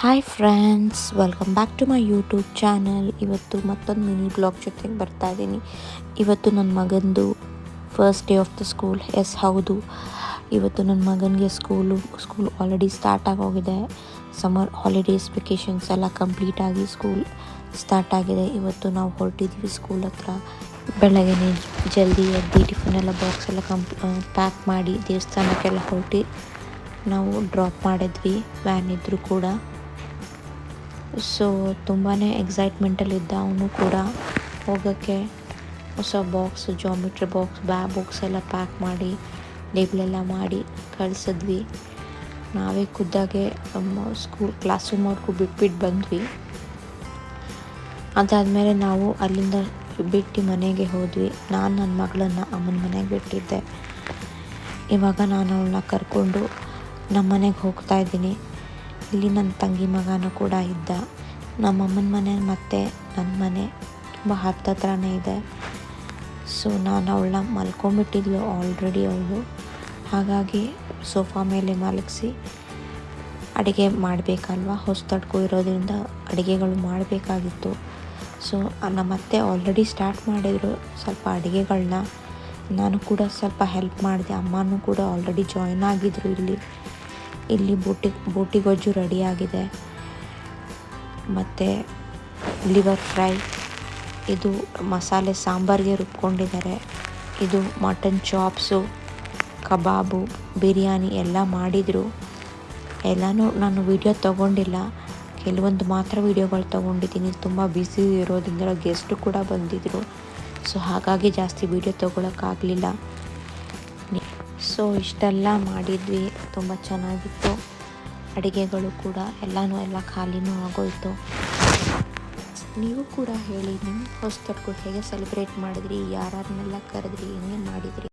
Hi friends, welcome back to my YouTube channel. ಇವತ್ತು ಮತ್ತೊಂದು mini blog ಜೊತೆಗೆ ಬರ್ತಾ ಇದ್ದೀನಿ. ಇವತ್ತು ನನ್ನ ಮಗಂದು first day of the school. Yes ಹೌದು, ಇವತ್ತು ನನ್ನ ಮಗನಿಗೆ ಸ್ಕೂಲ್ ಆಲ್ರೆಡಿ ಸ್ಟಾರ್ಟ್ ಆಗೋಗಿದೆ. ಸಮ್ಮರ್ ಹಾಲಿಡೇಸ್ ವೆಕೇಷನ್ಸ್ ಎಲ್ಲ ಕಂಪ್ಲೀಟ್ ಆಗಿ ಸ್ಕೂಲ್ ಸ್ಟಾರ್ಟ್ ಆಗಿದೆ. ಇವತ್ತು ನಾವು ಹೊರಟಿದ್ವಿ ಸ್ಕೂಲ್ ಹತ್ರ. ಬೆಳಗ್ಗೆ ಜಲ್ದಿ ಎದ್ದು ಟಿಫಿನ್ ಎಲ್ಲ ಬಾಕ್ಸ್ ಎಲ್ಲ ಪ್ಯಾಕ್ ಮಾಡಿ ದೇವಸ್ಥಾನಕ್ಕೆಲ್ಲ ಹೊರಟಿ ನಾವು ಡ್ರಾಪ್ ಮಾಡಿದ್ವಿ. ವ್ಯಾನ್ ಇದ್ದರೂ ಕೂಡ ತುಂಬಾ ಎಕ್ಸೈಟ್ಮೆಂಟಲ್ಲಿದ್ದ ಅವನು ಕೂಡ ಹೋಗೋಕ್ಕೆ. ಹೊಸ ಬಾಕ್ಸ್, ಜಾಮಿಟ್ರಿ ಬಾಕ್ಸ್, ಬುಕ್ಸ್ ಎಲ್ಲ ಪ್ಯಾಕ್ ಮಾಡಿ ಲೇಬಲೆಲ್ಲ ಮಾಡಿ ಕಳಿಸಿದ್ವಿ. ನಾವೇ ಖುದ್ದಾಗೆ ಸ್ಕೂಲ್ ಕ್ಲಾಸ್ ರೂಮ್ವರೆಗೂ ಬಿಟ್ಬಿಟ್ಟು ಬಂದ್ವಿ. ಅದಾದಮೇಲೆ ನಾವು ಅಲ್ಲಿಂದ ಬಿಟ್ಟು ಮನೆಗೆ ಹೋದ್ವಿ. ನಾನು ನನ್ನ ಮಗಳನ್ನು ಅಮ್ಮನ ಮನೆಗೆ ಬಿಟ್ಟಿದ್ದೆ. ಇವಾಗ ನಾನು ಅವಳನ್ನ ಕರ್ಕೊಂಡು ನಮ್ಮ ಮನೆಗೆ ಹೋಗ್ತಾ ಇದ್ದೀನಿ. ಇಲ್ಲಿ ನನ್ನ ತಂಗಿ ಮಗನೂ ಕೂಡ ಇದ್ದ. ನಮ್ಮಮ್ಮನ ಮನೆ ಮತ್ತು ನನ್ನ ಮನೆ ತುಂಬ ಹತ್ರನೇ ಇದೆ. ನಾನು ಅವಳನ್ನ ಮಲ್ಕೊಂಬಿಟ್ಟಿದ್ಲು ಆಲ್ರೆಡಿ ಅವಳು. ಹಾಗಾಗಿ ಸೋಫಾ ಮೇಲೆ ಮಲಗಿಸಿ ಅಡುಗೆ ಮಾಡಬೇಕಲ್ವ, ಹೊಸತಡ್ಕೊ ಇರೋದ್ರಿಂದ ಅಡುಗೆಗಳು ಮಾಡಬೇಕಾಗಿತ್ತು. ನಮ್ಮ ಅತ್ತೆ ಆಲ್ರೆಡಿ ಸ್ಟಾರ್ಟ್ ಮಾಡಿದರು ಸ್ವಲ್ಪ ಅಡುಗೆಗಳನ್ನ. ನಾನು ಕೂಡ ಸ್ವಲ್ಪ ಹೆಲ್ಪ್ ಮಾಡಿದೆ. ಅಮ್ಮನೂ ಕೂಡ ಆಲ್ರೆಡಿ ಜಾಯ್ನ್ ಆಗಿದ್ದರು. ಇಲ್ಲಿ ಬೋಟಿ ಗೊಜ್ಜು ರೆಡಿಯಾಗಿದೆ, ಮತ್ತು ಲಿವರ್ ಫ್ರೈ, ಇದು ಮಸಾಲೆ ಸಾಂಬಾರಿಗೆ ರುಬ್ಕೊಂಡಿದ್ದಾರೆ. ಇದು ಮಟನ್ ಚಾಪ್ಸು, ಕಬಾಬು, ಬಿರಿಯಾನಿ ಎಲ್ಲ ಮಾಡಿದರು. ಎಲ್ಲನೂ ನಾನು ವಿಡಿಯೋ ತೊಗೊಂಡಿಲ್ಲ, ಕೆಲವೊಂದು ಮಾತ್ರ ವಿಡಿಯೋಗಳು ತೊಗೊಂಡಿದ್ದೀನಿ. ತುಂಬ ಬ್ಯುಸಿ ಇರೋದ್ರಿಂದ ಗೆಸ್ಟು ಕೂಡ ಬಂದಿದ್ದರು. ಹಾಗಾಗಿ ಜಾಸ್ತಿ ವಿಡಿಯೋ ತೊಗೊಳಕ್ಕಾಗಲಿಲ್ಲ. ಇಷ್ಟೆಲ್ಲ ಮಾಡಿದ್ವಿ. ತುಂಬ ಚೆನ್ನಾಗಿತ್ತು ಅಡುಗೆಗಳು ಕೂಡ. ಎಲ್ಲ ಖಾಲಿನೂ ಆಗೋಯಿತು. ನೀವು ಕೂಡ ಹೇಳಿ, ನಿಮ್ಮ ಹೊಸತಡ್ಕೊ ಹೇಗೆ ಸೆಲೆಬ್ರೇಟ್ ಮಾಡಿದ್ರಿ, ಯಾರನ್ನೆಲ್ಲ ಕರೆದ್ರಿ, ಏನೇನು ಮಾಡಿದ್ರಿ.